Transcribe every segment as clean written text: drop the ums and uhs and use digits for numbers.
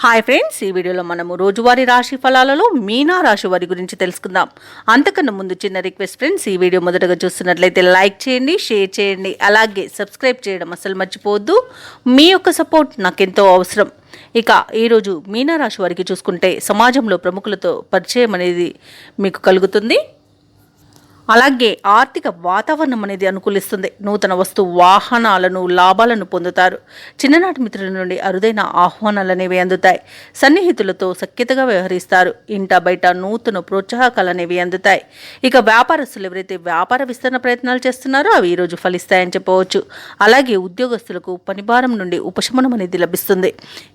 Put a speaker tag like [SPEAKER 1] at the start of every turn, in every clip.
[SPEAKER 1] Hi friends, ఈ వీడియోలో మనము రోజువారీ రాశి ఫలాలలో మీనా రాశి వారి గురించి తెలుసుకుందాం. అంతకన్నా ముందు చిన్న రిక్వెస్ట్ ఫ్రెండ్స్, ఈ వీడియో మొదటగా చూస్తున్నట్లయితే లైక్ చేయండి, షేర్ చేయండి, అలాగే సబ్స్క్రైబ్ చేయడం అసలు మర్చిపోవద్దు. మీ యొక్క సపోర్ట్ నాకెంతో అవసరం. ఇక ఈరోజు మీనా రాశి వారికి చూసుకుంటే సమాజంలో ప్రముఖులతో పరిచయం అనేది మీకు కలుగుతుంది. అలాగే ఆర్థిక వాతావరణం అనేది అనుకూలిస్తుంది. నూతన వస్తు వాహనాలను లాభాలను పొందుతారు. చిన్ననాటి మిత్రుల నుండి అరుదైన ఆహ్వానాలు అనేవి అందుతాయి. సన్నిహితులతో సఖ్యతగా వ్యవహరిస్తారు. ఇంట బయట నూతన ప్రోత్సాహకాలు అనేవి అందుతాయి. ఇక వ్యాపారస్తులు ఎవరైతే వ్యాపార విస్తరణ ప్రయత్నాలు చేస్తున్నారో అవి ఈరోజు ఫలిస్తాయని చెప్పవచ్చు. అలాగే ఉద్యోగస్తులకు పనిభారం నుండి ఉపశమనం అనేది లభిస్తుంది.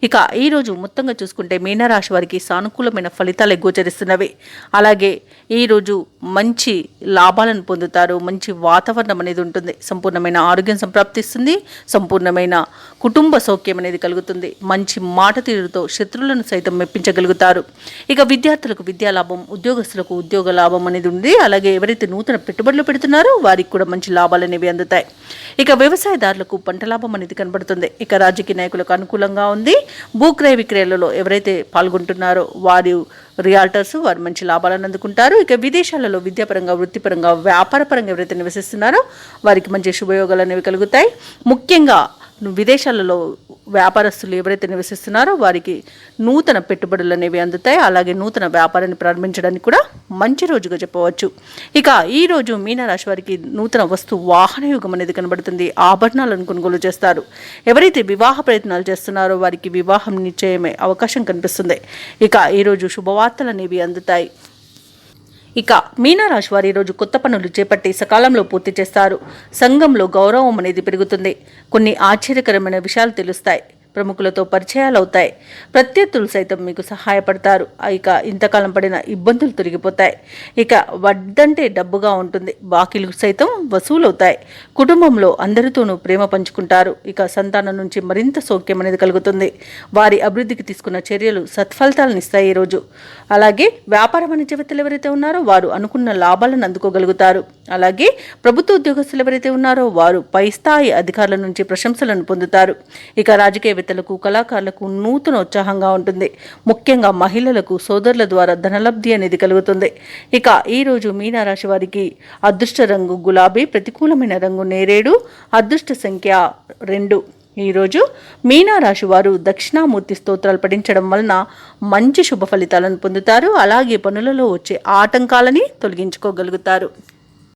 [SPEAKER 1] ఇక ఈరోజు మొత్తంగా చూసుకుంటే మీనరాశి వారికి సానుకూలమైన ఫలితాలు గోచరిస్తున్నవి. అలాగే ఈరోజు మంచి లాభాలను పొందుతారు. మంచి వాతావరణం అనేది ఉంటుంది. సంపూర్ణమైన ఆరోగ్యం సంప్రాప్తిస్తుంది. సంపూర్ణమైన కుటుంబ సౌఖ్యం అనేది కలుగుతుంది. మంచి మాట తీరుతో శత్రువులను సైతం మెప్పించగలుగుతారు. ఇక విద్యార్థులకు విద్యా లాభం, ఉద్యోగస్తులకు ఉద్యోగ లాభం అనేది ఉంది. అలాగే ఎవరైతే నూతన పెట్టుబడులు పెడుతున్నారో వారికి కూడా మంచి లాభాలు అనేవి అందుతాయి. ఇక వ్యవసాయదారులకు పంట లాభం అనేది కనబడుతుంది. ఇక రాజకీయ నాయకులకు అనుకూలంగా ఉంది. భూక్రయ విక్రయాలలో ఎవరైతే పాల్గొంటున్నారో వారు రియాల్టర్స్ వారు మంచి లాభాలను అందుకుంటారు. ఇక విదేశాలలో విద్యాపరంగా, వృత్తిపరంగా, వ్యాపారపరంగా ఎవరైతే నివసిస్తున్నారో వారికి మంచి శుభయోగాలు అనేవి కలుగుతాయి. ముఖ్యంగా విదేశాలలో వ్యాపారస్తులు ఎవరైతే నివసిస్తున్నారో వారికి నూతన పెట్టుబడులు అనేవి అందుతాయి. అలాగే నూతన వ్యాపారాన్ని ప్రారంభించడానికి కూడా మంచి రోజుగా చెప్పవచ్చు. ఇక ఈరోజు మీనరాశి వారికి నూతన వస్తు వాహన యుగం అనేది కనబడుతుంది. ఆభరణాలను కొనుగోలు చేస్తారు. ఎవరైతే వివాహ ప్రయత్నాలు చేస్తున్నారో వారికి వివాహం నిశ్చయమే అవకాశం కనిపిస్తుంది. ఇక ఈరోజు శుభవార్తలు అనేవి అందుతాయి. ఇక మీనరాశి వారు ఈరోజు కొత్త పనులు చేపట్టి సకాలంలో పూర్తి చేస్తారు. సంఘంలో గౌరవం అనేది పెరుగుతుంది. కొన్ని ఆశ్చర్యకరమైన విషయాలు తెలుస్తాయి. ప్రముఖులతో పరిచయాలు అవుతాయి. ప్రత్యర్థులు సైతం మీకు సహాయపడతారు. ఇక ఇంతకాలం పడిన ఇబ్బందులు తొలగిపోతాయి. ఇక వడ్డంటే డబ్బుగా ఉంటుంది. బాకీలు సైతం వసూలవుతాయి. కుటుంబంలో అందరితోనూ ప్రేమ పంచుకుంటారు. ఇక సంతానం నుంచి మరింత సౌఖ్యం అనేది కలుగుతుంది. వారి అభివృద్ధికి తీసుకున్న చర్యలు సత్ఫలితాలను ఇస్తాయి ఈరోజు. అలాగే వ్యాపార వాణిజ్యవేత్తలు ఎవరైతే ఉన్నారో వారు అనుకున్న లాభాలను అందుకోగలుగుతారు. అలాగే ప్రభుత్వ ఉద్యోగస్తులు ఎవరైతే ఉన్నారో వారు పై స్థాయి అధికారుల నుంచి ప్రశంసలను పొందుతారు. ఇక రాజకీయవేత్తలకు, కళాకారులకు నూతన ఉత్సాహంగా ఉంటుంది. ముఖ్యంగా మహిళలకు సోదరుల ద్వారా ధనలబ్ధి అనేది కలుగుతుంది. ఇక ఈరోజు మీనరాశి వారికి అదృష్ట రంగు గులాబీ, ప్రతికూలమైన రంగు నేరేడు, అదృష్ట సంఖ్య 2. ఈరోజు మీనరాశి వారు దక్షిణామూర్తి స్తోత్రాలు పఠించడం వలన మంచి శుభ ఫలితాలను పొందుతారు. అలాగే పనులలో వచ్చే ఆటంకాలని తొలగించుకోగలుగుతారు.